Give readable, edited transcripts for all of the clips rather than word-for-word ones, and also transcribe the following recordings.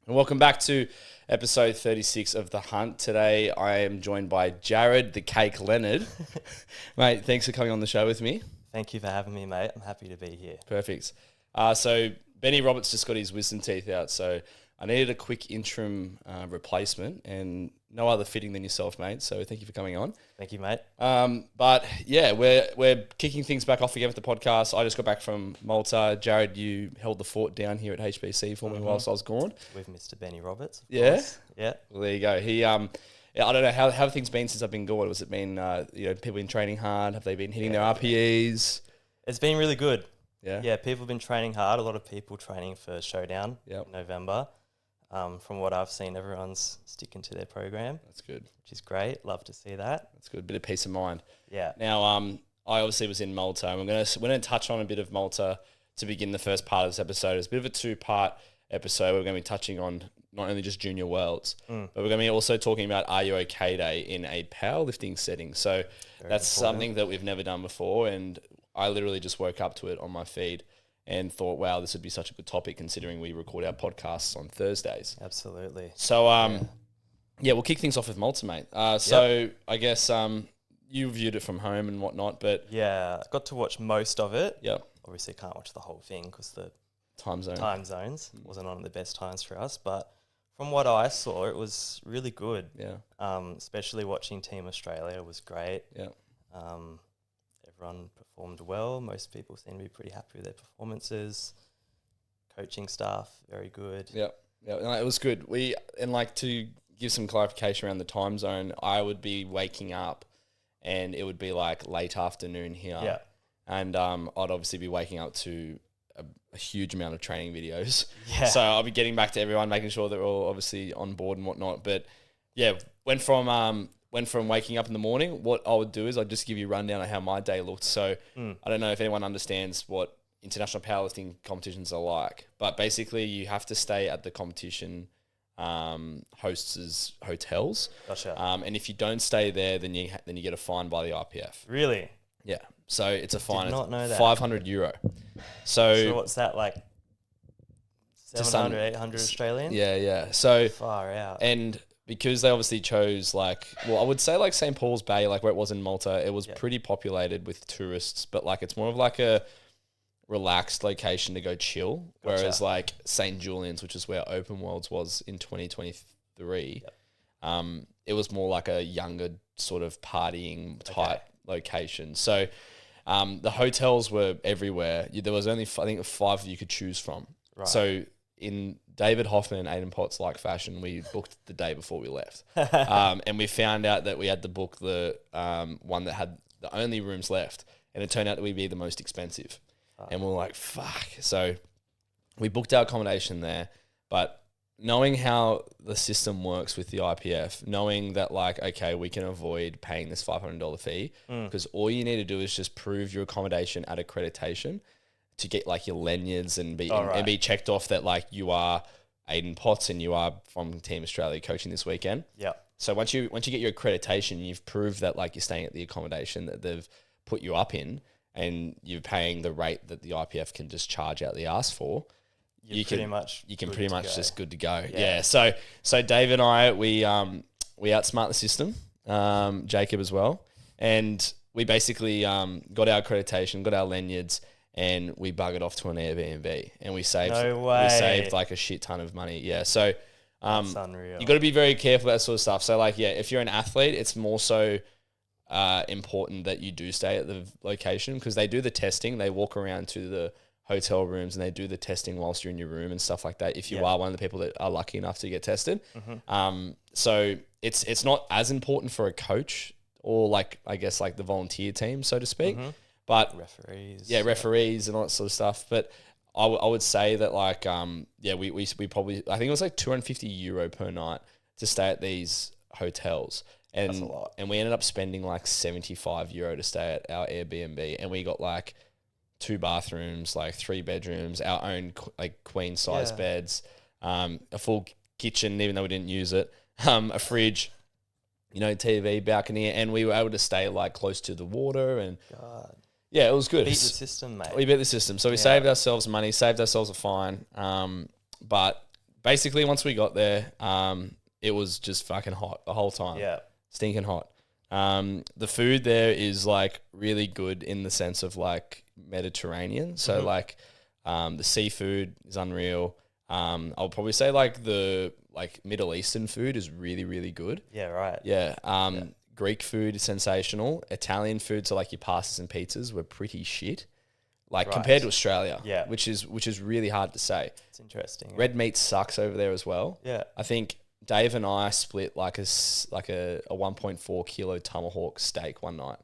And welcome back to episode 36 of The Hunt. Today I am joined by Jared the Cake Leonard. Mate, thanks for coming on the show with me. Thank you for having me, mate. I'm happy to be here. Perfect. So Benny Roberts just got his wisdom teeth out, so I needed a quick interim replacement, and no other fitting than yourself, mate. So thank you for coming on. Thank you, mate. But yeah, we're kicking things back off again with the podcast. I just got back from Malta. Jared, you held the fort down here at HBC for me whilst I was gone. With Mr. Benny Roberts. Yeah? Course. Yeah. Well, there you go. He I don't know how have things been since I've been gone. Was it been people been training hard? Have they been hitting their RPEs? It's been really good. Yeah. Yeah, people have been training hard. A lot of people training for Showdown in November. From what I've seen, everyone's sticking to their program. That's good. Which is great. Love to see that. That's good. Bit of peace of mind. Yeah. Now, I obviously was in Malta, and we're gonna touch on a bit of Malta to begin the first part of this episode. It's a bit of a two-part episode. We're going to be touching on not only just Junior Worlds, but we're going to be also talking about Are You OK Day in a powerlifting setting. So that's something that we've never done before, and I literally just woke up to it on my feed and thought, wow, this would be such a good topic considering we record our podcasts on Thursdays. Absolutely. So, we'll kick things off with Malta, mate. I guess you viewed it from home and whatnot, but... Yeah, I got to watch most of it. Yep. Obviously can't watch the whole thing because the time zones wasn't on the best times for us, but from what I saw, it was really good. Yeah. Especially watching Team Australia was great. Yeah. Everyone performed well. Most people seem to be pretty happy with their performances. Coaching staff, very good. Yeah. Yeah, no, it was good. To give some clarification around the time zone, I would be waking up and it would be like late afternoon here. Yeah. And I'd obviously be waking up to a huge amount of training videos. Yeah. So I'll be getting back to everyone, making sure they're all obviously on board and whatnot. But yeah, went from waking up in the morning, what I would do is I'd just give you a rundown of how my day looked. So I don't know if anyone understands what international powerlifting competitions are like, but basically you have to stay at the competition hosts' hotels. Gotcha. And if you don't stay there, then you get a fine by the IPF. Really? Yeah. So it's a fine. Did not know that. €500. So what's that, like 700, 800 Australian? Yeah. So far out. And because they obviously chose I would say like St. Paul's Bay, like where it was in Malta, it was pretty populated with tourists, but like it's more of like a relaxed location to go chill. Gotcha. Whereas like St. Julian's, which is where Open Worlds was in 2023, it was more like a younger sort of partying type location. So the hotels were everywhere. There was only, I think, 5 you could choose from. Right. So in David Hoffman and Aiden Potts like fashion, we booked the day before we left. And we found out that we had to book the one that had the only rooms left. And it turned out that we'd be the most expensive. And we're like, fuck. So we booked our accommodation there. But knowing how the system works with the IPF, knowing that like, okay, we can avoid paying this $500 fee because all you need to do is just prove your accommodation at accreditation to get like your lanyards and be checked off that like you are Aiden Potts and you are from Team Australia coaching this weekend. Yeah. So once you get your accreditation, you've proved that like you're staying at the accommodation that they've put you up in and you're paying the rate that the IPF can just charge out the ass for. You can pretty much just good to go. Yeah. So Dave and I, we outsmart the system, Jacob as well. And we basically got our accreditation, got our lanyards, and we buggered off to an Airbnb and we saved like a shit ton of money. Yeah. So that's unreal. You got to be very careful about that sort of stuff. So like, yeah, if you're an athlete, it's more so important that you do stay at the location because they do the testing. They walk around to the hotel rooms and they do the testing whilst you're in your room and stuff like that if you are one of the people that are lucky enough to get tested. So it's not as important for a coach or like I guess like the volunteer team, so to speak, but referees and all that sort of stuff. But I would say that like we probably, I think it was like €250 per night to stay at these hotels. And that's a lot. And we ended up spending like €75 to stay at our Airbnb, and we got like 2 bathrooms, like 3 bedrooms, our own like queen size beds, a full kitchen, even though we didn't use it, a fridge, TV, balcony, and we were able to stay like close to the water and yeah, it was good. Beat the system, mate. We beat the system. So we saved ourselves money, saved ourselves a fine. But basically once we got there, it was just fucking hot the whole time. Yeah. Stinking hot. The food there is like really good in the sense of like Mediterranean. So like the seafood is unreal. I'll probably say like the like Middle Eastern food is really, really good. Yeah, right. Yeah. Greek food is sensational. Italian food, so like your pastas and pizzas, were pretty shit. Like compared to Australia. Yeah. Which is really hard to say. It's interesting. Red meat sucks over there as well. Yeah. I think Dave and I split like a 1.4 kilo tomahawk steak one night.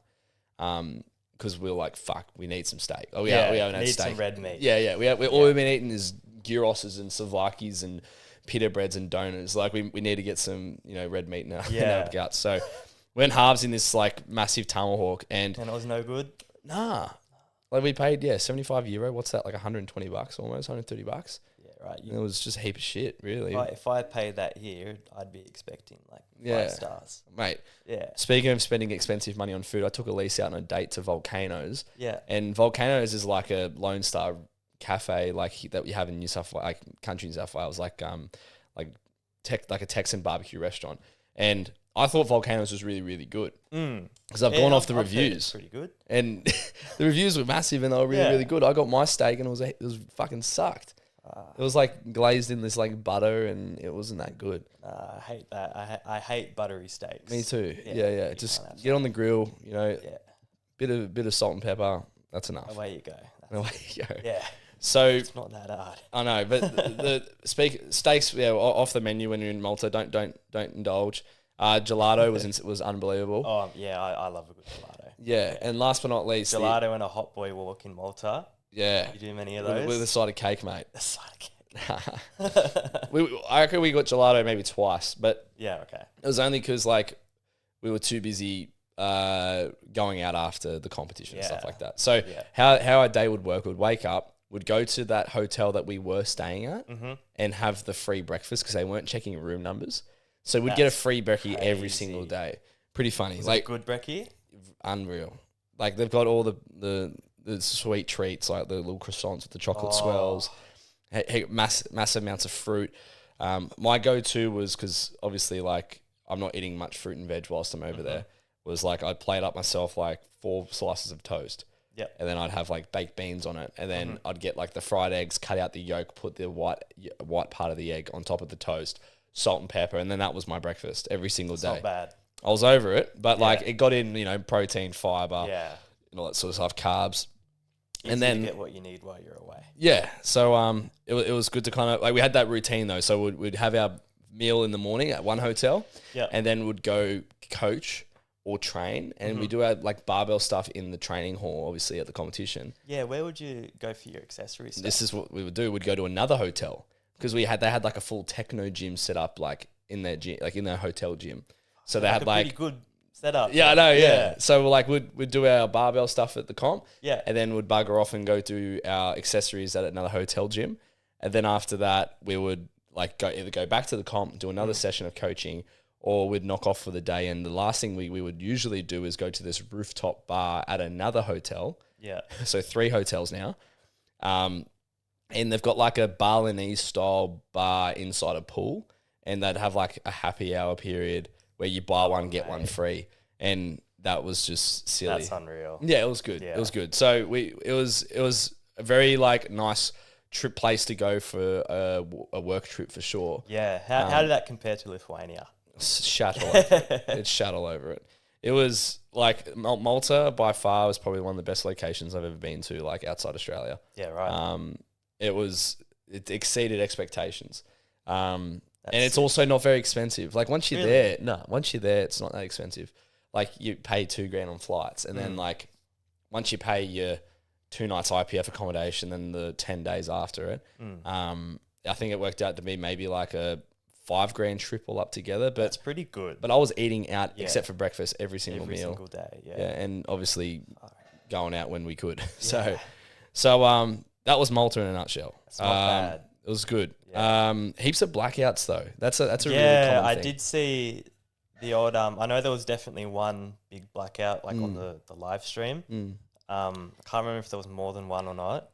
Because we were like, fuck, we need some steak. Oh, we haven't had need steak. some red meat. Yeah. All we've been eating is gyros and Slovakis and pita breads and donuts. Like we need to get some, red meat in our guts. So we went halves in this like massive tomahawk and it was no good. nah. Like we paid, €75. What's that? Like $120 almost, $130. Yeah, right. And it was just a heap of shit, really. If I paid that here, I'd be expecting like 5 stars. Mate. Yeah. Speaking of spending expensive money on food, I took Elise out on a date to Volcanoes. Yeah. And Volcanoes is like a Lone Star cafe that we have in New South Wales, like country New South Wales, like a Texan barbecue restaurant. And I thought Volcanoes was really, really good because I've gone off the reviews. Pretty good. And the reviews were massive and they were really, really good. I got my steak and it was fucking sucked. It was like glazed in this like butter and it wasn't that good. I hate that. I hate buttery steaks. Me too. Yeah. Just get on the grill, bit of salt and pepper. That's enough. Away you go. Away you go. Yeah. So it's not that hard. I know, but the steaks off the menu when you're in Malta. Don't indulge. Gelato was unbelievable. Oh yeah, I love a good gelato. Yeah, and last but not least, gelato and a hot boy walk in Malta. Yeah, you do many of those with a side of cake, mate. A side of cake. I reckon we got gelato maybe twice, but yeah, okay. It was only because like we were too busy going out after the competition and stuff like that. So how our day would work, would wake up, would go to that hotel that we were staying at and have the free breakfast because they weren't checking room numbers. So we'd get a free brekkie every single day. Pretty funny. Was like it good brekkie? Unreal. Like they've got all the sweet treats, like the little croissants with the chocolate swirls, massive amounts of fruit. My go-to was, because obviously like I'm not eating much fruit and veg whilst I'm over there, was like I'd plate up myself like 4 slices of toast. Yep. And then I'd have like baked beans on it. And then I'd get like the fried eggs, cut out the yolk, put the white part of the egg on top of the toast, salt and pepper. And then that was my breakfast every single day. Not bad. I was over it, but like it got in, protein, fiber, and all that sort of stuff, carbs. Easy and then to get what you need while you're away. Yeah. So it was good to kind of like, we had that routine though. So we'd have our meal in the morning at one hotel, and then we'd go coach or train, and we do our like barbell stuff in the training hall, obviously at the competition. Yeah, where would you go for your accessories stuff? This is what we would do. We'd go to another hotel because they had like a full techno gym set up like in their gym, like in their hotel gym. So they had like pretty good setup. Yeah, I know. Yeah. So like we'd do our barbell stuff at the comp. Yeah. And then we'd bugger off and go do our accessories at another hotel gym. And then after that, we would like either go back to the comp, do another session of coaching, or we'd knock off for the day. And the last thing we would usually do is go to this rooftop bar at another hotel. Yeah. So 3 hotels now. And they've got like a Balinese style bar inside a pool, and they'd have like a happy hour period where you buy one, get one free. And that was just silly. That's unreal. Yeah, it was good. Yeah. It was good. So it was a very like nice place to go for a work trip for sure. Yeah. How did that compare to Lithuania? Shat all over it. It shat all over it. It was like Malta by far was probably one of the best locations I've ever been to, like outside Australia. Yeah, right. It exceeded expectations. And it's also not very expensive. Like once you're there, it's not that expensive. Like you pay $2,000 on flights, and then like once you pay your 2 nights IPF accommodation, then the 10 days after it, I think it worked out to be maybe like a $5,000 trip all up together. But that's pretty good. But I was eating out except for breakfast every single meal, every single day. Yeah, and obviously going out when we could. So that was Malta in a nutshell. It's not bad. It was good. Yeah. Heaps of blackouts though. That's a really common thing. Yeah, I did see the odd. I know there was definitely one big blackout like on the live stream. I can't remember if there was more than one or not.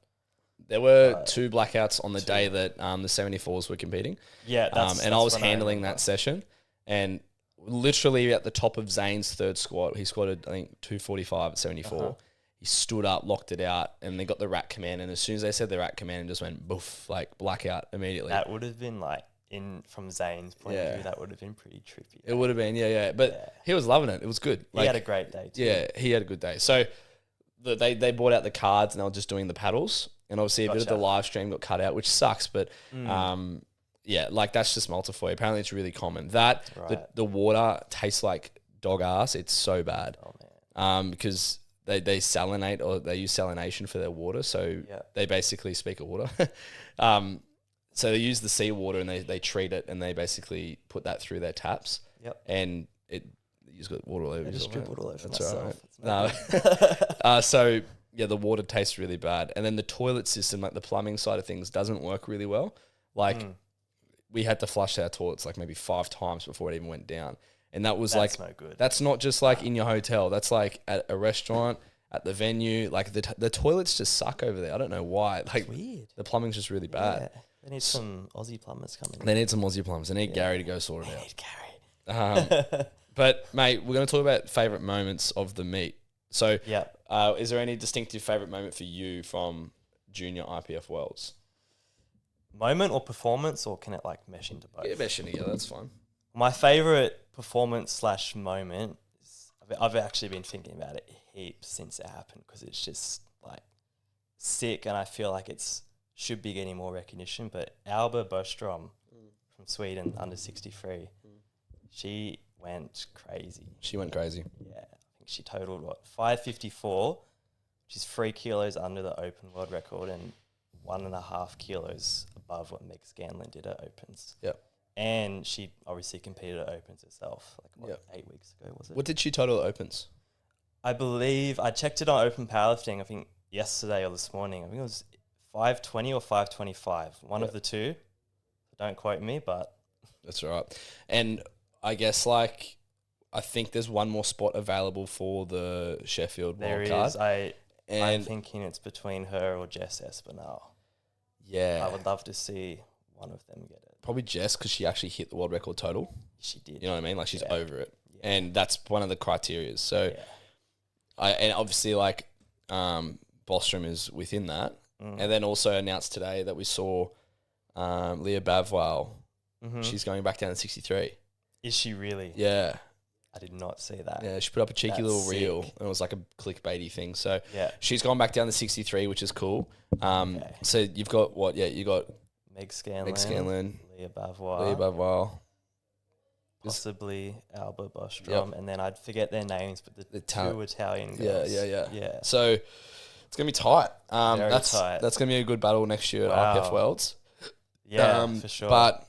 There were 2 blackouts on the day that the 74s were competing. Yeah, and I was handling that session, and literally at the top of Zane's third squat, he squatted I think 245 at 74. He stood up, locked it out, and they got the rack command. And as soon as they said the rack command, it just went boof, like blackout immediately. That would have been like from Zane's point of view, that would have been pretty trippy. It would have been, but he was loving it. It was good. He had a great day too. Yeah, he had a good day. So they brought out the cards and they were just doing the paddles, and obviously a bit of the live stream got cut out, which sucks. But like that's just multifoy. Apparently, it's really common. That the water tastes like dog ass. It's so bad. Oh man. Because they salinate, or they use salination for their water, so they basically speak of water. So they use the seawater and they treat it, and they basically put that through their taps. Yep. And you just got water all over. I just dribbled all over That's myself. all right. So the water tastes really bad, and then the toilet system, like the plumbing side of things, doesn't work really well. Like we had to flush our toilets like maybe 5 times before it even went down. And that was That's no good. That's not just like in your hotel. That's like at a restaurant, at the venue. Like the toilets just suck over there. I don't know why. Like weird. The plumbing's just really bad. Yeah. They need some Aussie plumbers coming. They need some Aussie plumbers. They need Gary to go sort it out. Gary. But mate, we're going to talk about favourite moments of the meet. So is there any distinctive favourite moment for you from Junior IPF Worlds? Moment or performance, or can it like mesh into both? Yeah, mesh in together. That's fine. My favourite performance / moment is, I've actually been thinking about it heaps since it happened, because it's just like sick, and I feel like it's should be getting more recognition. But Alba Bostrom from Sweden, under 63, she went crazy. Yeah, I think she totaled 554, which is 3 kilos under the open world record and 1.5 kilos above what Meg Scanlon did at Opens. Yep. And she obviously competed at Opens herself, 8 weeks ago, was it? What did she total at Opens? I believe I checked it on Open Powerlifting, I think yesterday or this morning. I think it was 520 or 525, one of the two. Don't quote me, but that's all right. And I guess I think there's one more spot available for the Sheffield World Card. I'm thinking it's between her or Jess Espinal. Yeah. I would love to see one of them get it. Probably Jess, because she actually hit the world record total. She did. You know what I mean? Like she's over it. Yeah. And that's one of the criteria. So and obviously Bostrom is within that. And then also announced today that we saw Leah Bavwal. She's going back down to 63. Is she really? Yeah. I did not see that. Yeah, she put up a cheeky little reel, and it was like a clickbaity thing. So she's gone back down to 63, which is cool. So you've got what? Yeah, you got Meg Scanlon, Leah Bavwal, possibly Alba Bostrom, and then I'd forget their names, but the 2 Italian girls. Yeah. So it's gonna be tight. Tight. That's gonna be a good battle next year at IPF Worlds. Yeah, for sure. But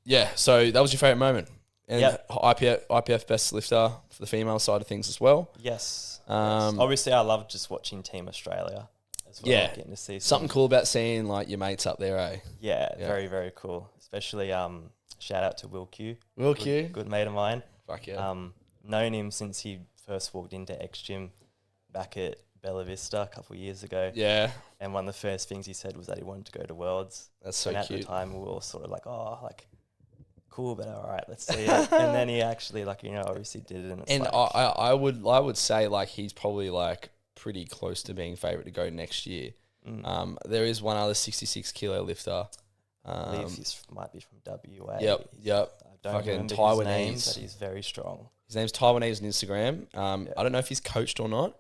yeah, so that was your favorite moment. And IPF best lifter for the female side of things as well. Yes. Obviously, I love just watching Team Australia as well. Yeah. Getting to see something cool about seeing your mates up there, eh? Yeah, very, very cool. Especially shout out to Will Q. Good mate of mine. Fuck yeah. Known him since he first walked into X Gym back at Bella Vista a couple of years ago. Yeah. And one of the first things he said was that he wanted to go to Worlds. That's so cute. And at the time, we were all sort of cool, but all right, let's see it. And then he actually obviously did it. And I would say he's probably pretty close to being favourite to go next year. There is one other 66 kilo lifter. I believe he might be from WA. Yep. I don't remember his name, but he's very strong. His name's Taiwanese on Instagram. I don't know if he's coached or not.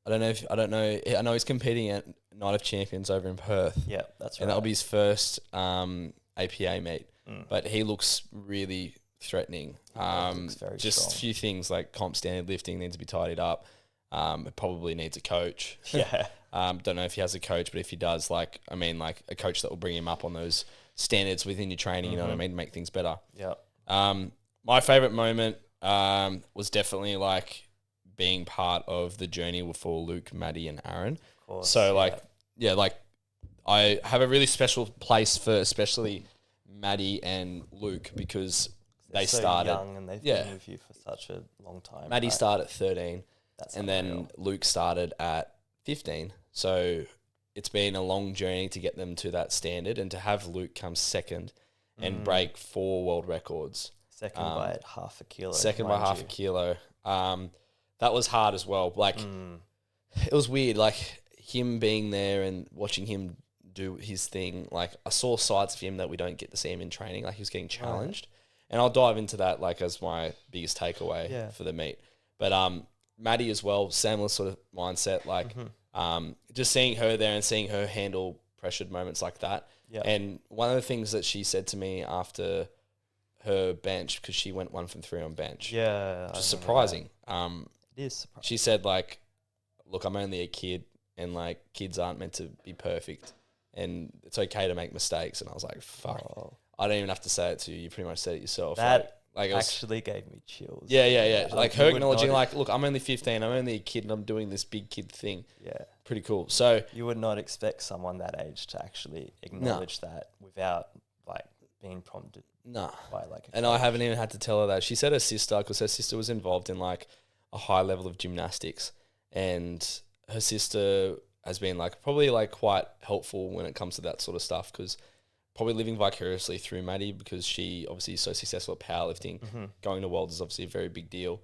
I know he's competing at Night of Champions over in Perth. Yeah, that's right. And that'll be his first APA meet. But he looks really threatening. Looks very just strong. A few things like comp standard lifting needs to be tidied up. It probably needs a coach. Yeah. Don't know if he has a coach, but if he does, a coach that will bring him up on those standards within your training, you know what I mean, to make things better. Yeah. My favourite moment was definitely being part of the journey for Luke, Maddie, and Aaron. Of course, so I have a really special place for especially Maddie and Luke, because they so started young and they've been with you for such a long time. Maddie started at 13, That's and then Luke started at 15. So it's been a long journey to get them to that standard, and to have Luke come second and break 4 world records. Second by half a kilo. Second by half a kilo. That was hard as well. Like, it was weird, like, him being there and watching him do his thing. Like, I saw sides of him that we don't get to see him in training. Like, he was getting challenged. And I'll dive into that, like, as my biggest takeaway for the meet. But Maddie as well, similar sort of mindset. Like, just seeing her there and seeing her handle pressured moments like that. Yep. And one of the things that she said to me after her bench, because she went 1 from 3 on bench. Yeah. Which is surprising. It is surprising. She said, like, look, I'm only a kid, and, like, kids aren't meant to be perfect, and it's okay to make mistakes. And I was like, fuck. Oh, I don't even have to say it to you. You pretty much said it yourself. that like it was, actually gave me chills. yeah. Like, her you would acknowledging, not- like, look, I'm only 15. I'm only a kid, and I'm doing this big kid thing. Yeah. Pretty cool. So, You would not expect someone that age to actually acknowledge that without, like, being prompted nah. by, like, a And I coach. haven't even had to tell her that. She said her sister, because her sister was involved in, like, a high level of gymnastics, and her sister has been, like, probably, like, quite helpful when it comes to that sort of stuff, because probably living vicariously through Maddie, because she obviously is so successful at powerlifting. Going to Worlds is obviously a very big deal.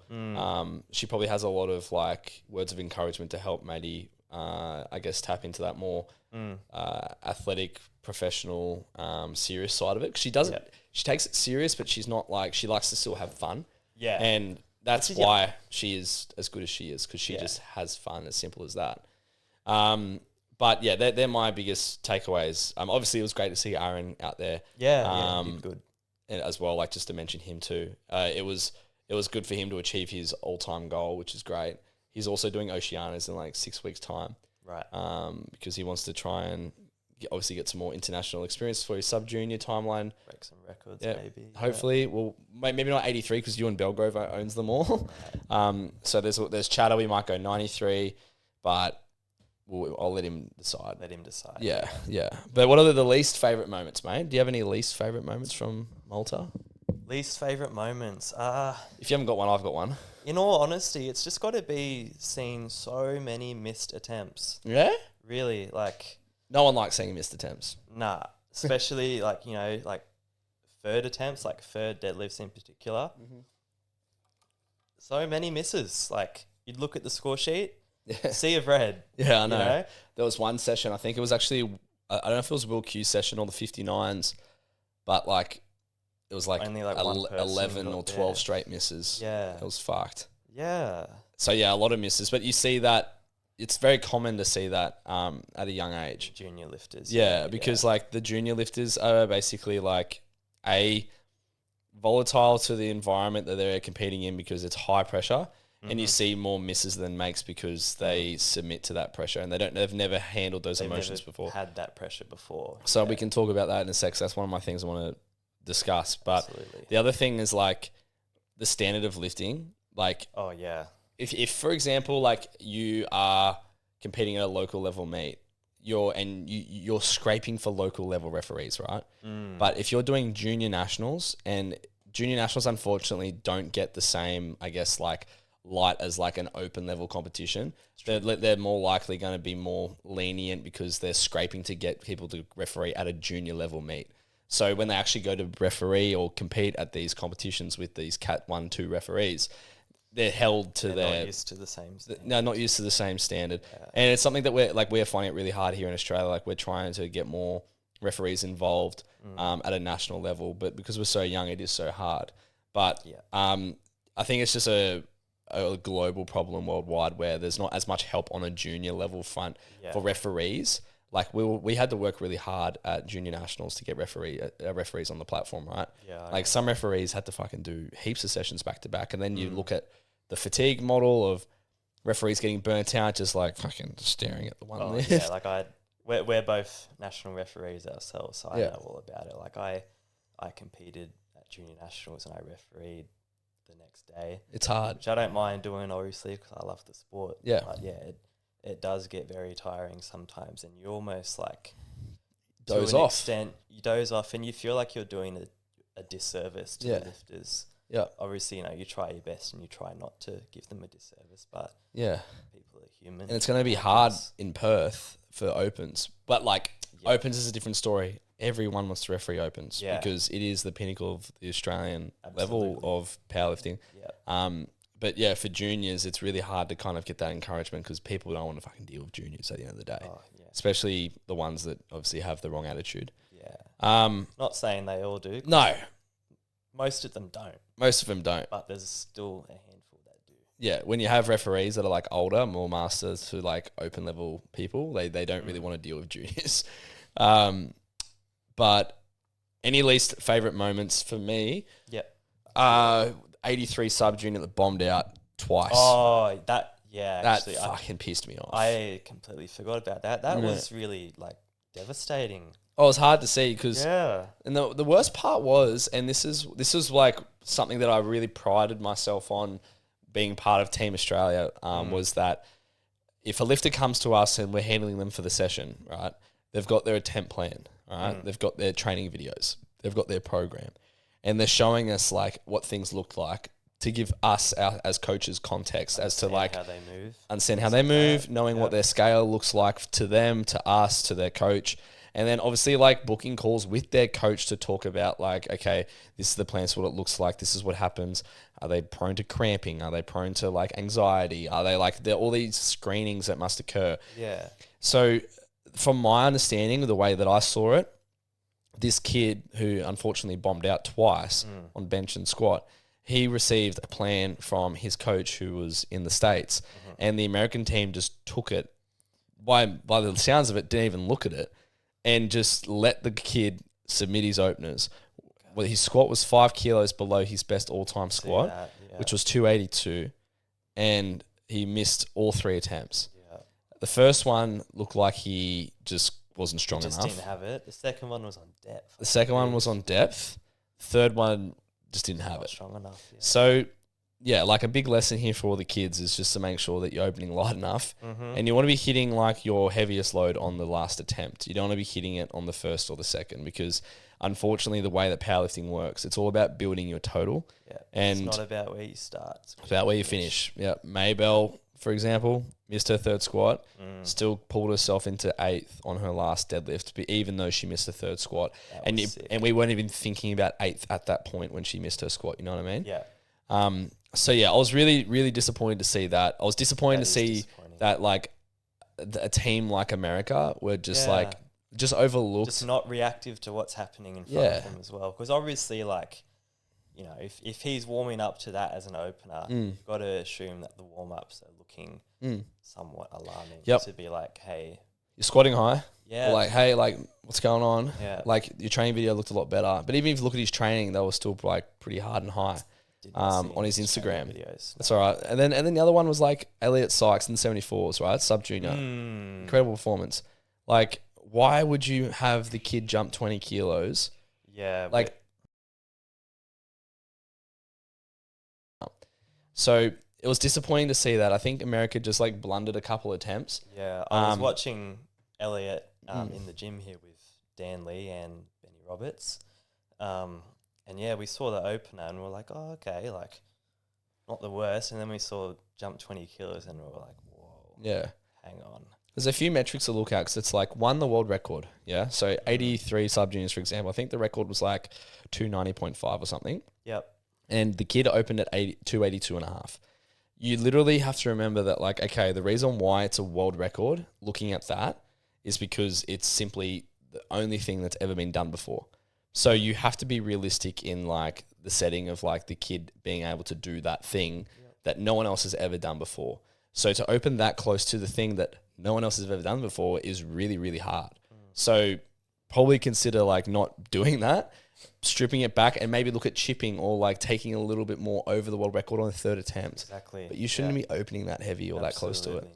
She probably has a lot of, like, words of encouragement to help Maddie, I guess, tap into that more athletic, professional, serious side of it. 'Cause she doesn't, she takes it serious, but she's not, like, she likes to still have fun. Yeah. And that's Which is- why she is as good as she is, because she just has fun, as simple as that. But yeah, they're my biggest takeaways. Obviously, it was great to see Aaron out there. Yeah, he did good. And as well, like, just to mention him too. It was good for him to achieve his all-time goal, which is great. He's also doing Oceanias in, like, 6 weeks' time. Right. Because he wants to try and obviously get some more international experience for his sub-junior timeline. Break some records, Yeah, maybe. hopefully. Well, maybe not 83, because Ewan Belgrove owns them all. So there's chatter we might go 93, but I'll let him decide. Let him decide. Yeah. But what are the least favourite moments, mate? Do you have any least favourite moments from Malta? Least favourite moments. If you haven't got one, I've got one. In all honesty, it's just got to be seeing so many missed attempts. Yeah? Really, like, No one likes seeing missed attempts. nah. Especially, like, you know, like third attempts, like third deadlifts in particular. So many misses. Like, you'd look at the score sheet, Yeah. sea of red. Yeah, I You know. know? There was one session, I think it was actually, I don't know if it was Will Q session or the 59s, but, like, it was like, Only, like, one person 11 got or there. 12 straight misses. Yeah. It was fucked. Yeah. So, yeah, a lot of misses. But you see that, it's very common to see that at a young age. Junior lifters. Yeah, because, like, the junior lifters are basically, like, volatile to the environment that they're competing in, because it's high pressure. And you see more misses than makes because they submit to that pressure, and they've never handled those They've emotions never before. had that pressure before. So we can talk about that in a sec. So that's one of my things I want to discuss. But Absolutely. the other thing is, like, the standard of lifting. Like, Oh, yeah. if for example, like, you are competing at a local level meet, you're scraping for local level referees, right? But if you're doing junior nationals, and junior nationals unfortunately don't get the same, I guess, like, light as, like, an open level competition. They're more likely going to be more lenient, because they're scraping to get people to referee at a junior level meet. So when they actually go to referee or compete at these competitions with these Cat 1, 2 referees, they're held to They're their... not used to the same thing. No, not used to the same standard. And it's something that we're finding it really hard here in Australia. Like, we're trying to get more referees involved at a national level, but because we're so young, it is so hard. But I think it's just a global problem worldwide, where there's not as much help on a junior level front for referees. Like, we had to work really hard at junior nationals to get referees on the platform, right? Yeah. Like, some referees had to fucking do heaps of sessions back to back, and then you look at the fatigue model of referees getting burnt out, just, like, fucking staring at the one lift. Yeah, like we're both national referees ourselves, so I Yeah. know all about it. Like, I competed at junior nationals and I refereed the next day, It's hard. which I don't mind doing, obviously, because I love the sport. Yeah. But yeah, it does get very tiring sometimes, and you almost, like, Doze to an off. extent, you doze off, and you feel like you're doing a disservice to the lifters. Yeah. Obviously, you know, you try your best and you try not to give them a disservice, but Yeah. people are human. And it's going to be hard in Perth for opens, but like opens is a different story. Everyone wants to referee opens because it is the pinnacle of the Australian level of powerlifting. But yeah, for juniors, it's really hard to kind of get that encouragement because people don't want to fucking deal with juniors at the end of the day, especially the ones that obviously have the wrong attitude. Not saying they all do. No, most of them don't. Most of them don't. But there's still a handful that do. Yeah, when you have referees that are like older, more masters to like open level people, they don't really want to deal with juniors. But any least favorite moments for me? 83 sub junior that bombed out twice. Oh, that actually, fucking pissed me off. I completely forgot about that. That was really like devastating. Oh, it was hard to see because and the worst part was, and this is like something that I really prided myself on being part of Team Australia, was that if a lifter comes to us and we're handling them for the session, right, they've got their attempt plan, right, they've got their training videos, they've got their program, and they're showing us like what things look like to give us as coaches context as to like how they move, understand how they move, knowing what their scale looks like to them, to us, to their coach. And then obviously like booking calls with their coach to talk about like, okay, this is the plan, this is what it looks like, this is what happens. Are they prone to cramping? Are they prone to like anxiety? Are they like, there are all these screenings that must occur. Yeah. So from my understanding, the way that I saw it, this kid who unfortunately bombed out twice on bench and squat, he received a plan from his coach who was in the States, and the American team just took it, by the sounds of it, didn't even look at it, and just let the kid submit his openers. Well, his squat was 5 kilos below his best all-time squat, which was 282, and he missed all 3 attempts. Yeah. The first one looked like he just wasn't strong enough. Just didn't have it. The second one was on depth. The second one was on depth. Third one just didn't have it. Strong enough. Yeah. So, yeah, like a big lesson here for all the kids is just to make sure that you're opening light enough, and you want to be hitting like your heaviest load on the last attempt. You don't want to be hitting it on the first or the second because, unfortunately, the way that powerlifting works, it's all about building your total. Yeah, and it's not about where you start. It's about where you finish. Yeah, Maybell, for example, missed her third squat, still pulled herself into 8th on her last deadlift, but even though she missed the third squat, and we weren't even thinking about 8th at that point when she missed her squat. You know what I mean? Yeah. So yeah, I was really, really disappointed to see that. I was disappointed to see that like a team like America were just like just overlooked, just not reactive to what's happening in front of them as well. Because obviously, like, you know, if he's warming up to that as an opener, you've got to assume that the warm ups are looking somewhat alarming. To be like, hey, you're squatting high. Yeah. Or like, hey, like, what's going on? Yeah. Like your training video looked a lot better, but even if you look at his training, they were still like pretty hard and high. On his Instagram videos. That's all right. And then the other one was like Elliot Sykes in the 74s, right? Sub junior. Incredible performance. Like, why would you have the kid jump 20 kilos? Yeah. Like, so it was disappointing to see that. I think America just like blundered a couple attempts. Yeah. I was watching Elliot in the gym here with Dan Lee and Benny Roberts. And yeah, we saw the opener and we were like, oh, okay, like, not the worst. And then we saw jump 20 kilos and we were like, whoa. Yeah. Hang on. There's a few metrics to look at because it's like, one, the world record. Yeah. So 83 sub juniors, for example, I think the record was like 290.5 or something. Yep. And the kid opened at 282.5. You literally have to remember that, like, okay, the reason why it's a world record, looking at that, is because it's simply the only thing that's ever been done before. So you have to be realistic in like the setting of like the kid being able to do that thing that no one else has ever done before. So to open that close to the thing that no one else has ever done before is really, really hard. So probably consider like not doing that, stripping it back, and maybe look at chipping or like taking a little bit more over the world record on the third attempt. Exactly. But you shouldn't be opening that heavy or that close to it.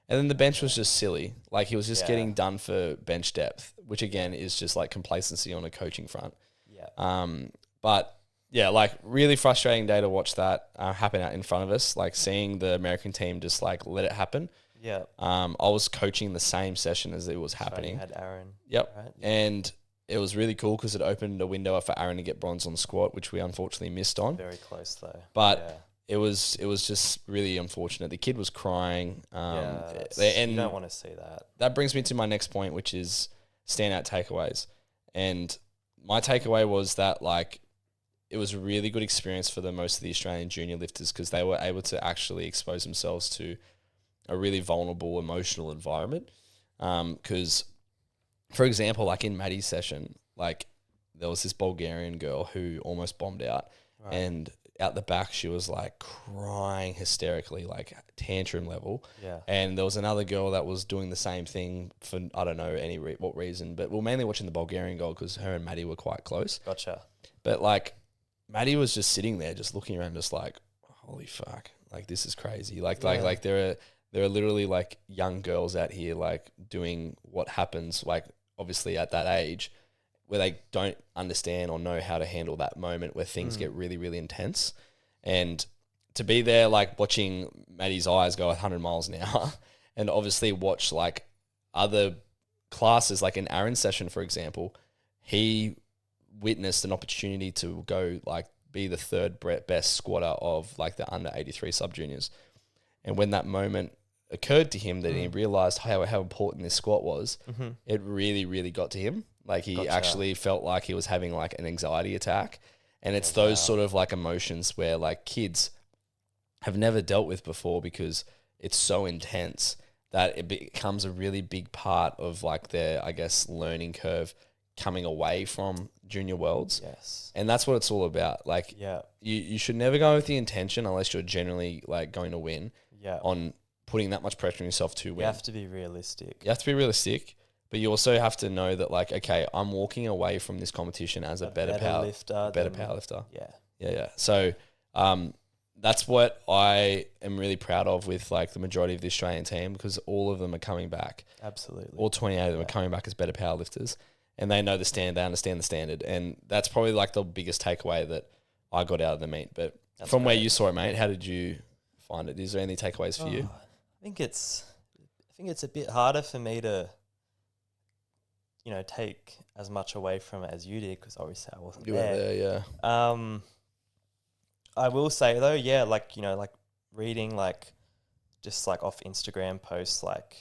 And then the bench was just silly. Like he was just getting done for bench depth, which again is just like complacency on a coaching front. Yeah. But yeah, like really frustrating day to watch that happen out in front of us. Like seeing the American team just like let it happen. Yeah. I was coaching the same session as it was happening. So you had Aaron. Yep. Right? And it was really cool because it opened a window for Aaron to get bronze on squat, which we unfortunately missed on. Very close though. But it was just really unfortunate. The kid was crying. You don't want to see that. That brings me to my next point, which is standout takeaways. And my takeaway was that, like, it was a really good experience for most of the Australian junior lifters because they were able to actually expose themselves to a really vulnerable emotional environment. Because, for example, like in Maddie's session, like there was this Bulgarian girl who almost bombed out, and out the back she was like crying hysterically, like tantrum level. Yeah. And there was another girl that was doing the same thing for I don't know what reason, but we're mainly watching the Bulgarian girl because her and Maddie were quite close. Gotcha. But like Maddie was just sitting there, just looking around, just like, holy fuck, like this is crazy. Like there are literally like young girls out here like doing what happens like obviously at that age where they don't understand or know how to handle that moment where things get really, really intense. And to be there like watching Maddie's eyes go 100 miles an hour and obviously watch like other classes, like in Aaron's session, for example, he witnessed an opportunity to go like be the third best squatter of like the under 83 sub juniors. And when that moment occurred to him that he realized how important this squat was, it really, really got to him. Like he actually felt like he was having like an anxiety attack. And it's those sort of like emotions where like kids have never dealt with before because it's so intense that it becomes a really big part of like their, I guess, learning curve coming away from junior worlds. Yes. And that's what it's all about. Like you should never go with the intention unless you're generally like going to win on putting that much pressure on yourself to win. You have to be realistic. You have to be realistic, but you also have to know that like, okay, I'm walking away from this competition as a better powerlifter. Yeah. So that's what I am really proud of with like the majority of the Australian team because all of them are coming back. Absolutely. All 28 of them are coming back as better powerlifters. And they know the standard, they understand the standard. And that's probably like the biggest takeaway that I got out of the meet. But from where you saw it, mate, how did you find it? Is there any takeaways for you? I think it's a bit harder for me to, you know, take as much away from it as you did because obviously I wasn't there. You were there, yeah. I will say though, yeah, like, you know, like reading like just like off Instagram posts like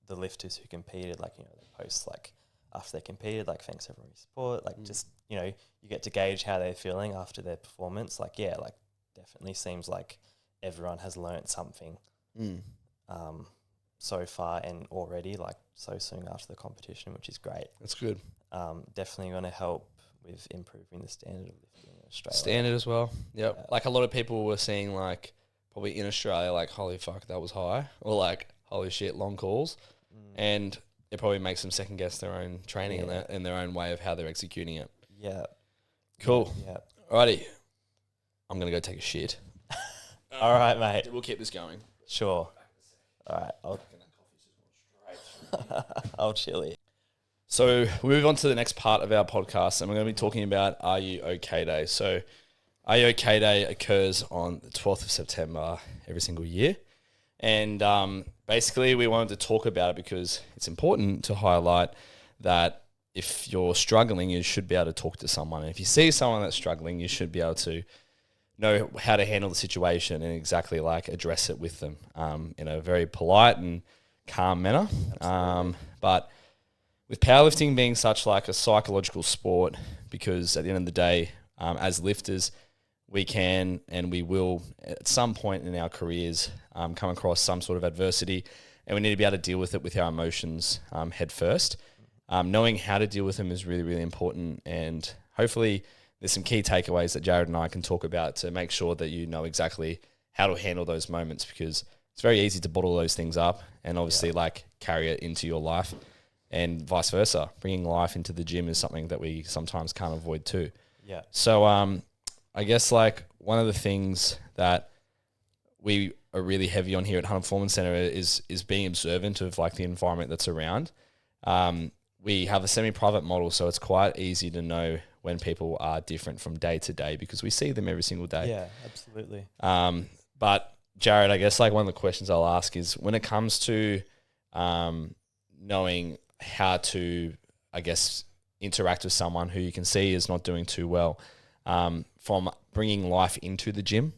the lifters who competed, like, you know, they post like after they competed, like thanks everyone for your support, like just, you know, you get to gauge how they're feeling after their performance. Like, yeah, like definitely seems like everyone has learnt something so far and already like so soon after the competition, which is great. That's good. Definitely going to help with improving the standard of lifting in Australia. Standard as well. Yep. Yeah. Like a lot of people were saying like probably in Australia like holy fuck that was high or like holy shit long calls and it probably makes them second guess their own training and their own way of how they're executing it. Yeah. Cool. Yeah. Alrighty. I'm going to go take a shit. All right, mate. We'll keep this going. Sure. All right. I'll chill it. So we move on to the next part of our podcast and we're going to be talking about Are You OK Day. So Are You OK Day occurs on the 12th of September every single year. And basically we wanted to talk about it because it's important to highlight that if you're struggling, you should be able to talk to someone. And if you see someone that's struggling, you should be able to know how to handle the situation and exactly like address it with them in a very polite and calm manner. But with powerlifting being such like a psychological sport, because at the end of the day, as lifters, we can and we will at some point in our careers come across some sort of adversity and we need to be able to deal with it with our emotions head first. Knowing how to deal with them is really, really important, and hopefully there's some key takeaways that Jared and I can talk about to make sure that you know exactly how to handle those moments, because it's very easy to bottle those things up and obviously like carry it into your life and vice versa. Bringing life into the gym is something that we sometimes can't avoid too. Yeah. So I guess like one of the things that we are really heavy on here at Hunter Performance Center is being observant of like the environment that's around. We have a semi-private model, so it's quite easy to know when people are different from day to day because we see them every single day. Yeah, absolutely. But Jared, I guess like one of the questions I'll ask is when it comes to knowing how to, I guess, interact with someone who you can see is not doing too well, from bringing life into the gym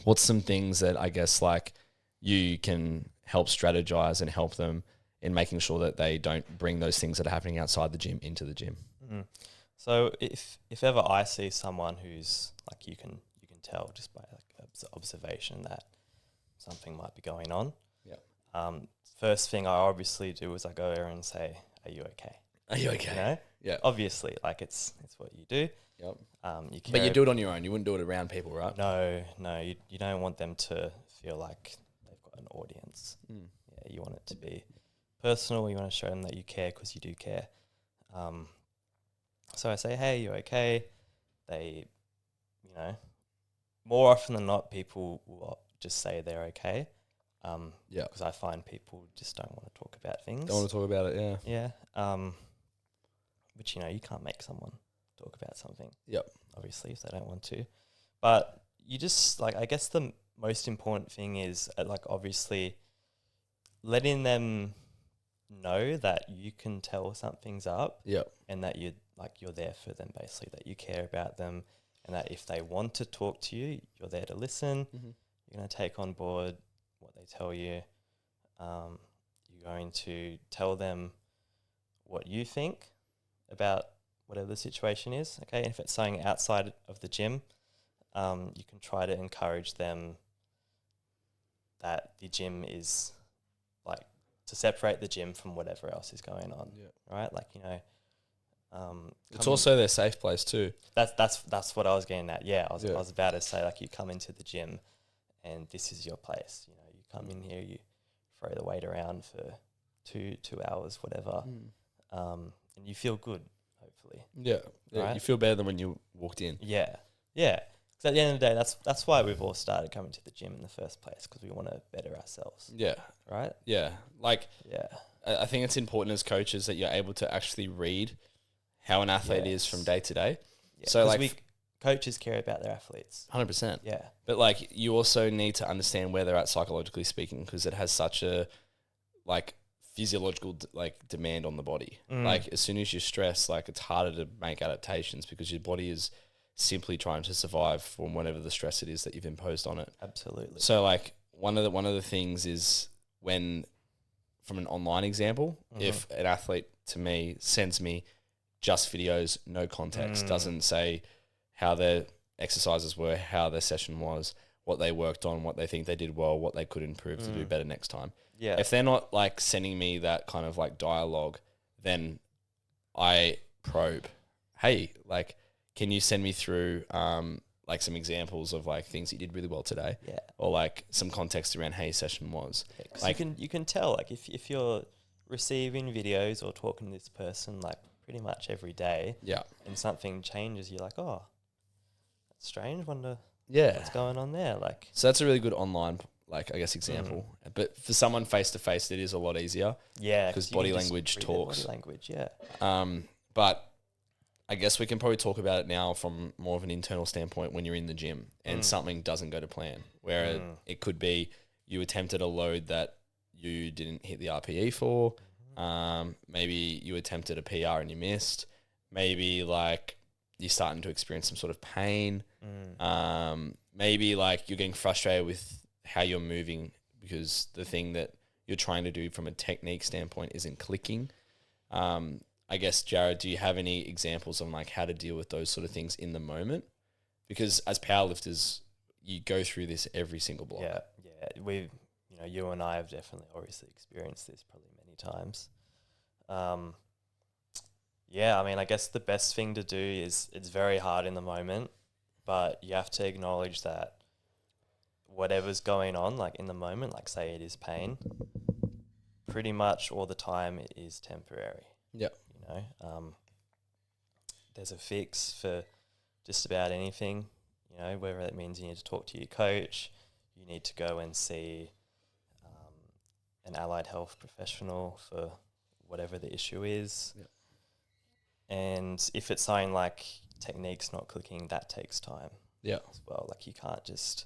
what's some things that I guess like you can help strategize and help them in making sure that they don't bring those things that are happening outside the gym into the gym? Mm. So if ever I see someone who's like you can tell just by like observation that something might be going on. Yeah. First thing I obviously do is I go over and say, "Are you okay?" Are you okay? You know, Yeah. obviously, like it's what you do. Yep. You But you care. do it on your own. You wouldn't do it around people, right? No, you don't want them to feel like they've got an audience. Mm. Yeah, you want it to be personal. You want to show them that you care because you do care. So I say, "Hey, you okay?" They, you know, more often than not, people will just say they're okay. Yeah. Because I find people just don't want to talk about things. Don't want to talk about it, yeah. Yeah. Which, you can't make someone talk about something. Yep. Obviously, if they don't want to. But you just, like, I guess the most important thing is, like, obviously letting them know that you can tell something's up. Yep. And that you're there for them, basically, that you care about them, and that if they want to talk to you, you're there to listen. Mm-hmm. You're going to take on board what they tell you. You're going to tell them what you think about whatever the situation is. Okay, and if it's something outside of the gym, you can try to encourage them that the gym is like to separate the gym from whatever else is going on. Yeah. Right, like It's also their safe place too. That's what I was getting at. Yeah, I Yeah. was about to say, like, you come into the gym, and this is your place. You come in here, you throw the weight around for two hours, whatever, and you feel good, hopefully. Yeah. Right? You feel better than when you walked in. Yeah. Because at the end of the day, that's why we've all started coming to the gym in the first place, because we want to better ourselves. Yeah. Right? Yeah. Like, Yeah. I think it's important as coaches that you're able to actually read how an athlete is from day to day. Yeah. So, like, we coaches care about their athletes. 100%. Yeah. But, like, you also need to understand where they're at psychologically speaking, because it has such a, like, physiological, demand on the body. Like, as soon as you're stressed, like, it's harder to make adaptations because your body is simply trying to survive from whatever the stress it is that you've imposed on it. Absolutely. So, like, one of the things is when, from an online example, if an athlete to me sends me just videos, no context, doesn't say how their exercises were, how their session was, what they worked on, what they think they did well, what they could improve to do better next time. Yeah. If they're not like sending me that kind of like dialogue, then I probe, hey, like, can you send me through like some examples of like things you did really well today? Yeah. Or like some context around how your session was. Yeah, 'cause Like, you can tell, like, if you're receiving videos or talking to this person like pretty much every day, yeah. and something changes, you're like, oh, that's strange. Wonder Yeah. what's going on there. Like, So that's a really good online, like, I guess, example. But for someone face to face, it is a lot easier. yeah, 'Cause you body can just language read their talks. Body language, yeah. But I guess we can probably talk about it now from more of an internal standpoint when you're in the gym and something doesn't go to plan, where it could be you attempted a load that you didn't hit the RPE for. Maybe you attempted a PR and you missed. Maybe like you're starting to experience some sort of pain. Maybe like you're getting frustrated with how you're moving because the thing that you're trying to do from a technique standpoint isn't clicking. I guess, Jared, do you have any examples on like how to deal with those sort of things in the moment? Because as powerlifters, you go through this every single block. Yeah. We've, you and I have definitely obviously experienced this probably many times. Yeah, I mean, I guess the best thing to do is, it's very hard in the moment, but you have to acknowledge that whatever's going on, like in the moment, like say it is pain, pretty much all the time it is temporary. Yeah. There's a fix for just about anything, whether that means you need to talk to your coach, you need to go and see an allied health professional for whatever the issue is. Yeah. And if it's something like technique's not clicking, that takes time Yeah. as well. Like, you can't just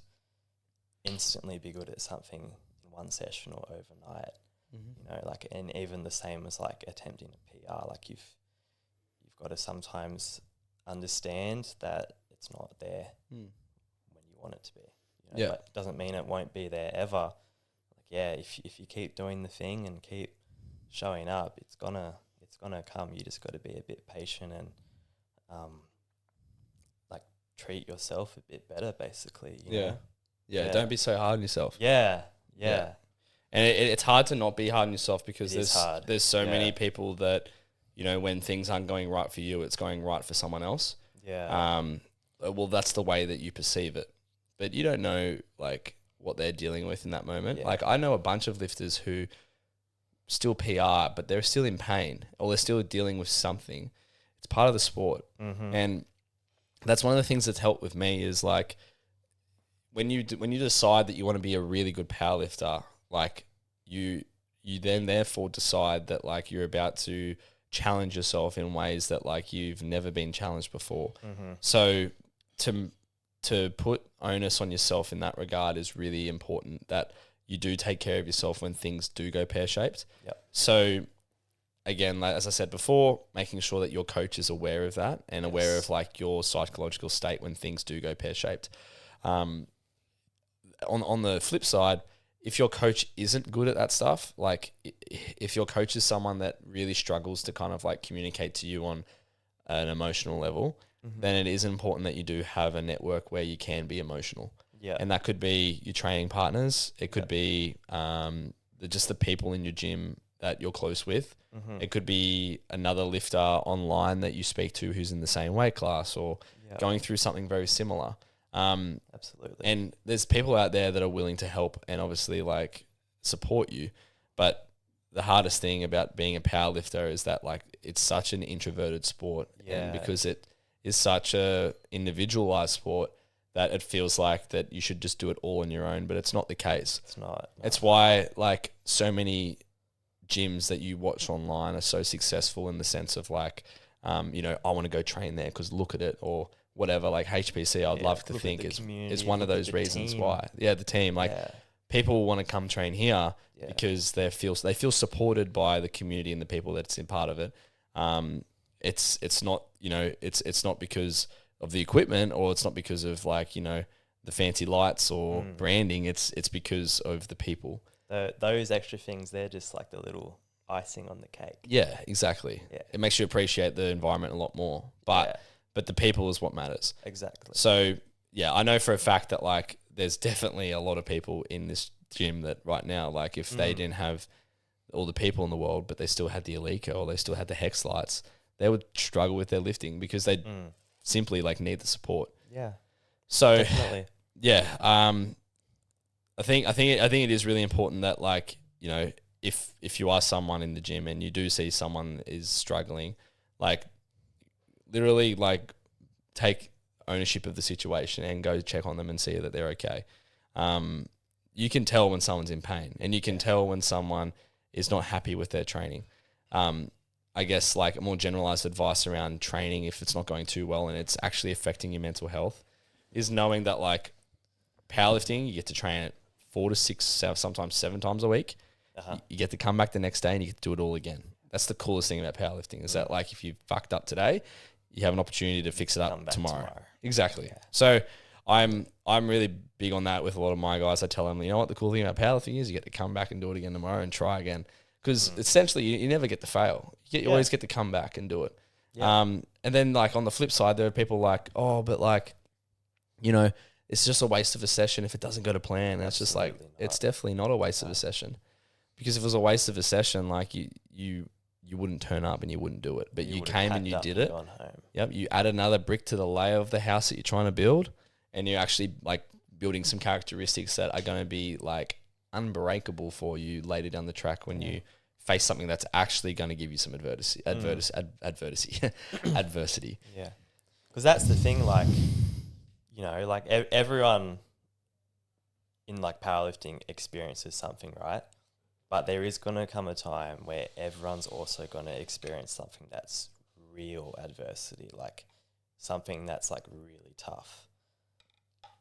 instantly be good at something in one session or overnight. And even the same as like attempting a PR, like you've got to sometimes understand that it's not there when you want it to be. Yeah. But doesn't mean it won't be there ever. Like, yeah, if you keep doing the thing and keep showing up, it's gonna come. You just got to be a bit patient and like treat yourself a bit better, basically. You know? Yeah, don't be so hard on yourself. Yeah. And it's hard to not be hard on yourself because It is hard. there's so many Yeah. people that, when things aren't going right for you, it's going right for someone else. Yeah. Well, that's the way that you perceive it, but you don't know like what they're dealing with in that moment. Yeah. Like I know a bunch of lifters who still PR, but they're still in pain or they're still dealing with something. It's part of the sport, and that's one of the things that's helped with me is like when you decide that you want to be a really good powerlifter, like you then therefore decide that like you're about to challenge yourself in ways that like you've never been challenged before. So to put onus on yourself in that regard is really important, that you do take care of yourself when things do go pear-shaped. Yep. So again, like, as I said before, making sure that your coach is aware of that and aware of like your psychological state when things do go pear-shaped. On the flip side, if your coach isn't good at that stuff, like if your coach is someone that really struggles to kind of like communicate to you on an emotional level, then it is important that you do have a network where you can be emotional. Yeah. And that could be your training partners. It could be just the people in your gym that you're close with. It could be another lifter online that you speak to who's in the same weight class or going through something very similar. Absolutely. And there's people out there that are willing to help and obviously like support you. But the hardest thing about being a powerlifter is that like it's such an introverted sport. And because it is such a individualized sport that it feels like that you should just do it all on your own, but it's not the case. It's not. No. It's why like so many gyms that you watch online are so successful in the sense of like, I want to go train there because look at it or whatever. Like HPC, I'd love to think is one of those reasons team. Why. Yeah, the team. Like people want to come train here because they feel supported by the community and the people that's in part of it. It's not it's not because of the equipment or it's not because of like the fancy lights or branding. It's because of the people. Those extra things, they're just like the little icing on the cake. Yeah, exactly. Yeah. It makes you appreciate the environment a lot more. But the people is what matters. Exactly. So yeah, I know for a fact that like there's definitely a lot of people in this gym that right now, like if they didn't have all the people in the world, but they still had the Elika or they still had the Hex lights, they would struggle with their lifting because they simply like need the support. Yeah. So definitely. Yeah. I think it is really important that like, if you are someone in the gym and you do see someone is struggling, like literally like take ownership of the situation and go check on them and see that they're okay. You can tell when someone's in pain and you can tell when someone is not happy with their training. I guess like a more generalized advice around training, if it's not going too well and it's actually affecting your mental health, is knowing that like powerlifting, you get to train it 4 to 6, sometimes 7 times a week. You get to come back the next day and you get to do it all again. That's the coolest thing about powerlifting is that like if you fucked up today, you have an opportunity to fix it up tomorrow. Exactly. Yeah. So I'm really big on that with a lot of my guys. I tell them, what the cool thing about powerlifting is you get to come back and do it again tomorrow and try again. Because essentially you never get to fail. You always get to come back and do it. Yeah. And then like on the flip side, there are people like, oh, but like, it's just a waste of a session if it doesn't go to plan. And it's just like, it's definitely not a waste of a session. Because if it was a waste of a session, like you wouldn't turn up and you wouldn't do it. But you came and you did it. Yep. You add another brick to the layer of the house that you're trying to build, and you're actually like building some characteristics that are going to be like unbreakable for you later down the track when you face something that's actually going to give you some adversity. Adversity. Yeah. Because that's the thing, like, like everyone in like powerlifting experiences something, right? But there is going to come a time where everyone's also going to experience something that's real adversity, like something that's like really tough.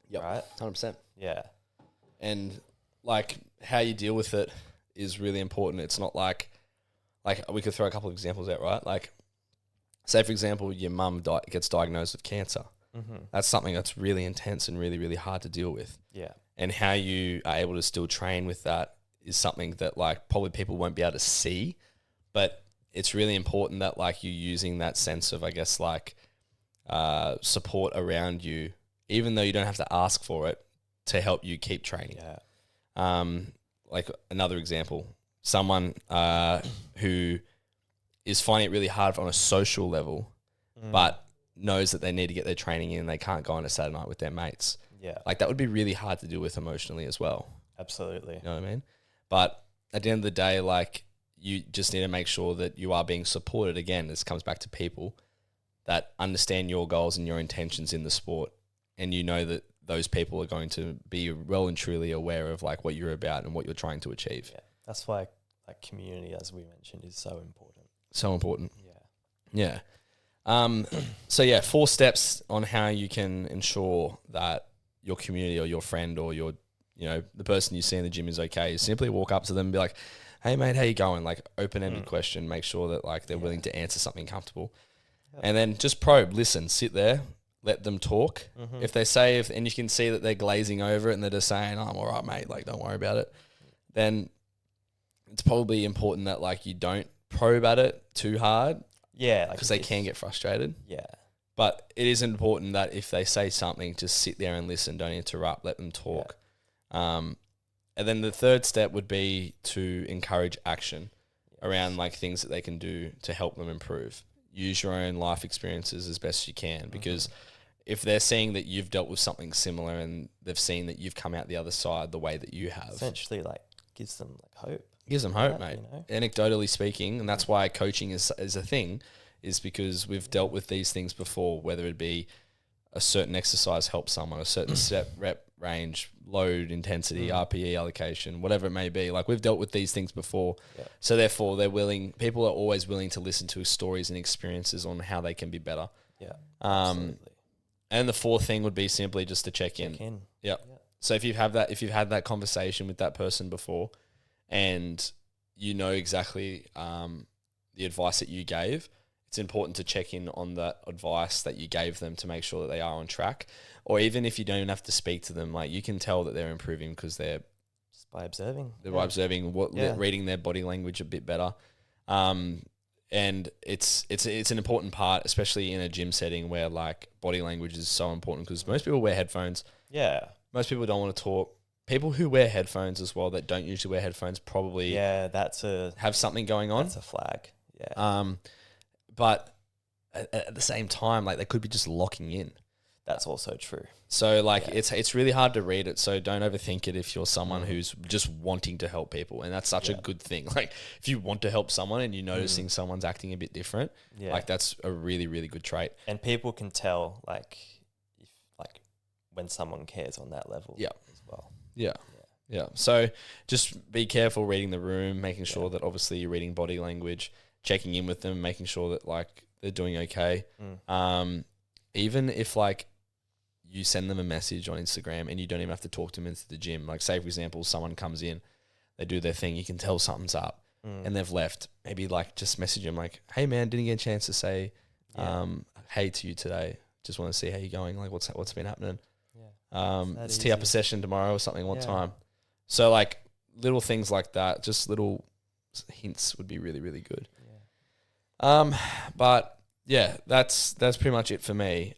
Yep. Right? 100%. Yeah. And like how you deal with it is really important. It's not like we could throw a couple of examples out, right? Like say for example, your mum gets diagnosed with cancer. That's something that's really intense and really, really hard to deal with. Yeah. And how you are able to still train with that is something that like probably people won't be able to see, but it's really important that like you're using that sense of, I guess, like support around you, even though you don't have to ask for it, to help you keep training. Yeah. Like another example, someone who is finding it really hard on a social level, but knows that they need to get their training in and they can't go on a Saturday night with their mates. Yeah. Like that would be really hard to deal with emotionally as well. Absolutely. You know what I mean? But at the end of the day, like you just need to make sure that you are being supported. Again, this comes back to people that understand your goals and your intentions in the sport. And you know that those people are going to be well and truly aware of like what you're about and what you're trying to achieve. Yeah. That's why like community, as we mentioned, is so important. So important. Yeah. Yeah. So yeah, 4 steps on how you can ensure that your community or your friend or your, you know, the person you see in the gym is okay. You simply walk up to them and be like, hey mate, how you going? Like open-ended question, make sure that like they're willing to answer something comfortable. Yep. And then just probe, listen, sit there, let them talk. If they say, and you can see that they're glazing over it and they're just saying, oh, I'm all right, mate, like don't worry about it, then it's probably important that like you don't probe at it too hard. Yeah. Because they can get frustrated. Yeah. But it is important that if they say something, just sit there and listen. Don't interrupt. Let them talk. Yeah. And then the third step would be to encourage action around like things that they can do to help them improve. Use your own life experiences as best you can, because if they're seeing that you've dealt with something similar and they've seen that you've come out the other side the way that you have, essentially like gives them like hope. Gives them hope, mate. You know? Anecdotally speaking, and that's why coaching is a thing, is because we've dealt with these things before, whether it be a certain exercise helps someone, a certain set, rep, range, load, intensity, RPE allocation, whatever it may be. Like we've dealt with these things before. Yeah. So therefore people are always willing to listen to stories and experiences on how they can be better. Yeah. Absolutely. And the fourth thing would be simply just to check in. Yeah. So if you've had that conversation with that person before and you know exactly the advice that you gave, it's important to check in on that advice that you gave them to make sure that they are on track. Or even if you don't have to speak to them, like you can tell that they're improving because they're just by observing. They're by observing reading their body language a bit better. And it's an important part, especially in a gym setting where like body language is so important, because most people wear headphones. Yeah. Most people don't want to talk. People who wear headphones as well that don't usually wear headphones probably have something going on. That's a flag. Yeah. But at the same time, like they could be just locking in. That's also true. So like it's really hard to read it. So don't overthink it if you're someone who's just wanting to help people, and that's such a good thing. Like if you want to help someone and you're noticing someone's acting a bit different, like that's a really, really good trait. And people can tell like if like when someone cares on that level as well. Yeah. So just be careful reading the room, making sure that obviously you're reading body language, checking in with them, making sure that like they're doing okay. Even if like you send them a message on Instagram and you don't even have to talk to them into the gym. Like say for example, someone comes in, they do their thing, you can tell something's up and they've left. Maybe like just message them like, hey man, didn't get a chance to say hey to you today. Just want to see how you're going. Like what's been happening. Let's tee up a session tomorrow or something. What time? So like little things like that, just little hints would be really, really good. But yeah, that's pretty much it for me.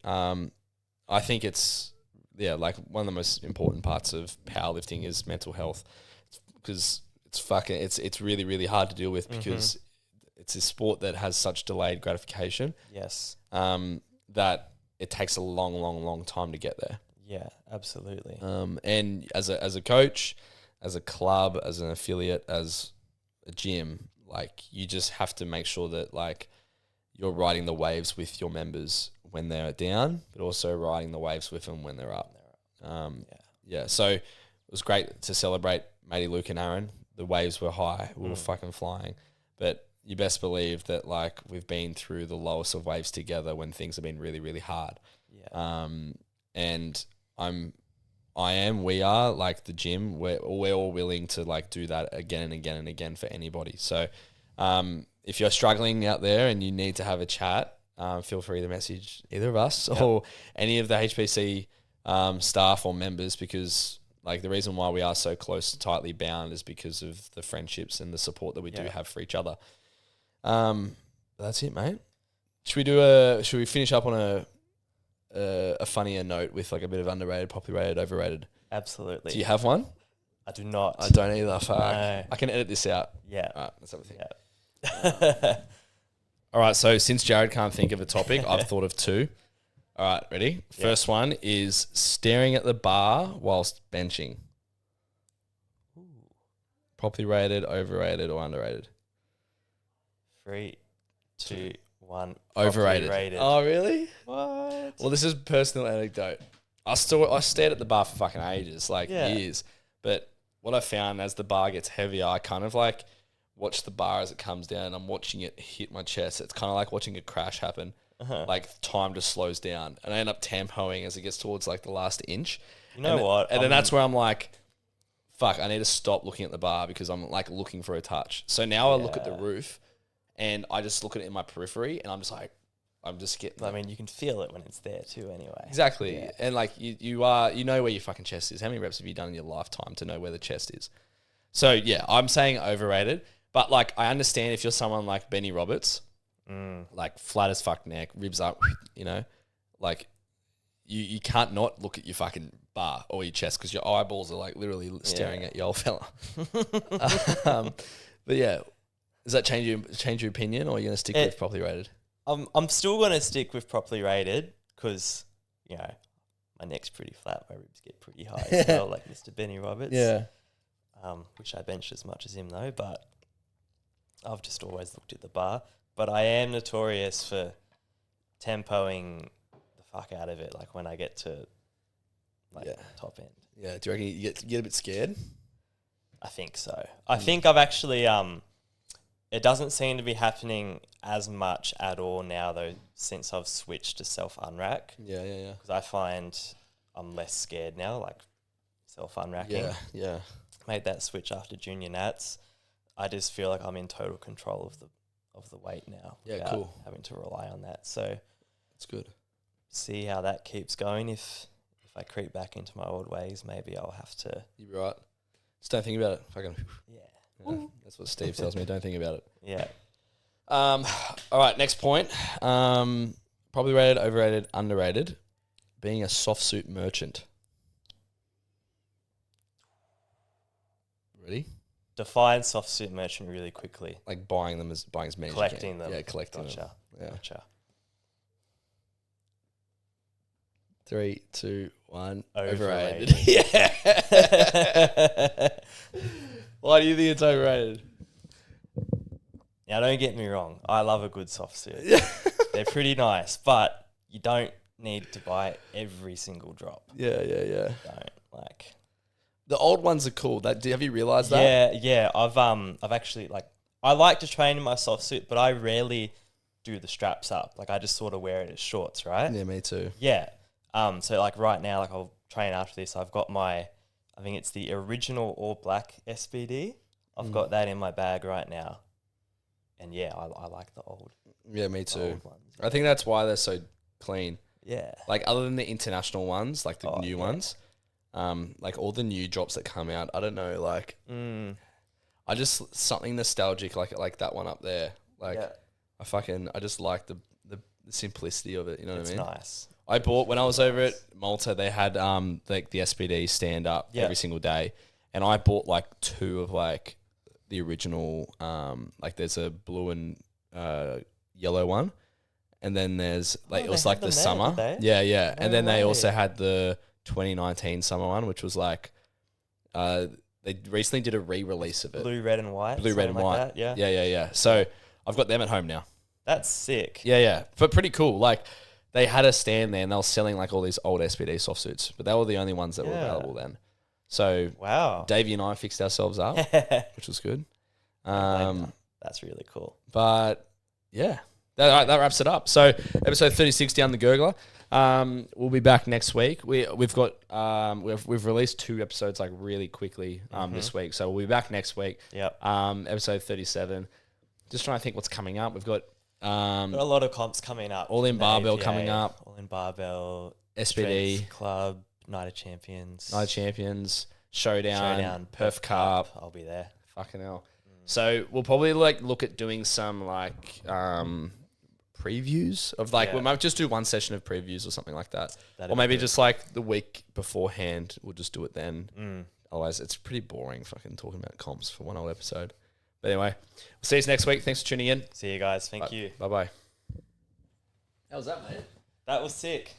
I think it's like one of the most important parts of powerlifting is mental health, because it's really, really hard to deal with because it's a sport that has such delayed gratification. Yes. That it takes a long, long, long time to get there. Yeah, absolutely. And as a coach, as a club, as an affiliate, as a gym, like you just have to make sure that like you're riding the waves with your members when they're down, but also riding the waves with them when they're up. So it was great to celebrate matey Luke and Aaron. The waves were high. We were fucking flying. But you best believe that like we've been through the lowest of waves together when things have been really, really hard. And we are like the gym, we're all willing to like do that again and again and again for anybody. So if you're struggling out there and you need to have a chat, feel free to message either of us or any of the HPC staff or members, because like the reason why we are so close, tightly bound, is because of the friendships and the support that we do have for each other. That's it, mate. Should we finish up on a funnier note with like a bit of underrated, properly rated, overrated? Absolutely. Do you have one? I do not. I don't either. Fuck. No. I can edit this out. Yeah. All right, let's have a think. Yeah. All right, so since Jared can't think of a topic, I've thought of two. All right, ready? First one is staring at the bar whilst benching. Ooh. Properly rated, overrated, or underrated? 3, 2, 1. Overrated. Rated. Oh, really? What? Well, this is a personal anecdote. I stared at the bar for fucking ages, like years. But what I found, as the bar gets heavier, I kind of like watch the bar as it comes down. I'm watching it hit my chest. It's kind of like watching a crash happen. Like time just slows down, and I end up tempoing as it gets towards like the last inch. You know what? And then that's where I'm like, fuck, I need to stop looking at the bar because I'm like looking for a touch. So now I look at the roof and I just look at it in my periphery and I'm just like, I'm just getting. I mean, you can feel it when it's there too anyway. Exactly. Yeah. And like you know where your fucking chest is. How many reps have you done in your lifetime to know where the chest is? So yeah, I'm saying overrated, but like I understand if you're someone like Benny Roberts, like flat as fuck neck, ribs up, you know, like you can't not look at your fucking bar or your chest because your eyeballs are like literally staring at your old fella. But yeah, does that change your opinion, or are you gonna stick with properly rated? I'm still gonna stick with properly rated because you know my neck's pretty flat, my ribs get pretty high as well, like Mr. Benny Roberts. Yeah. Wish I benched as much as him though, but I've just always looked at the bar. But I am notorious for tempoing the fuck out of it, like when I get to like top end. Yeah. Do you reckon you get a bit scared? I think so. I think I've actually it doesn't seem to be happening as much at all now though, since I've switched to self unrack. Yeah. Because I find I'm less scared now, like self unracking. Yeah. Made that switch after junior nats. I just feel like I'm in total control of the weight now. Yeah, without cool. having to rely on that. So That's good. see how that keeps going. If I creep back into my old ways, maybe I'll have to. You'll be right. Just don't think about it. Fucking. Yeah. That's what Steve tells me. Don't think about it. Yeah. All right. Next point. Probably rated, overrated, underrated. Being a soft suit merchant. Ready? Define soft suit merchant really quickly. Like buying as many as you Collecting can. them. Yeah, collecting them. Gotcha. Yeah. Gotcha. 3, 2, 1. Overrated. Overrated. Yeah. Why do you think it's overrated? Now, don't get me wrong. I love a good soft suit. They're pretty nice, but you don't need to buy every single drop. Yeah. Don't like. The old ones are cool. Have you realised that? Yeah. I've actually I like to train in my soft suit, but I rarely do the straps up. Like I just sort of wear it as shorts, right? Yeah, me too. Yeah. So like right now, like I'll train after this. I've got I think it's the original all black SBD. I've got that in my bag right now. And yeah, I like the old. Yeah, me too. Old ones. I think that's why they're so clean. Yeah. Like other than the international ones, like the new ones, like all the new drops that come out, I don't know, like I just something nostalgic like that one up there. Like I just like the simplicity of it, you know what I mean? It's nice. I bought when I was over at Malta, they had like the SBD stand up every single day, and I bought like 2 of like the original like there's a blue and yellow one, and then there's like it was like the summer. Yeah. And then they also had the 2019 summer one, which was like they recently did a re-release of it. Blue, red and white. Blue, red and white. That, yeah. Yeah. So I've got them at home now. That's sick. Yeah. But pretty cool. Like they had a stand there and they were selling like all these old SBD soft suits, but they were the only ones that were available then. So wow, Davey and I fixed ourselves up, which was good. That's really cool. But yeah, that wraps it up. So episode 36 down the gurgler. We'll be back next week. We've got we've released 2 episodes like really quickly this week, so we'll be back next week. Yep. Episode 37. Just trying to think what's coming up. We've got Got a lot of comps coming up. All in the Barbell APA, coming up. All in Barbell. SPD. Strength Club. Night of Champions. Night of Champions. Showdown. Perth Cup. I'll be there. Fucking hell. So we'll probably like look at doing some like previews of like we might just do one session of previews or something like that. Or maybe just like the week beforehand we'll just do it then. Otherwise it's pretty boring fucking talking about comps for one whole episode. But anyway, we'll see you next week. Thanks for tuning in. See you guys. Thank you. Bye bye. How was that, mate? That was sick.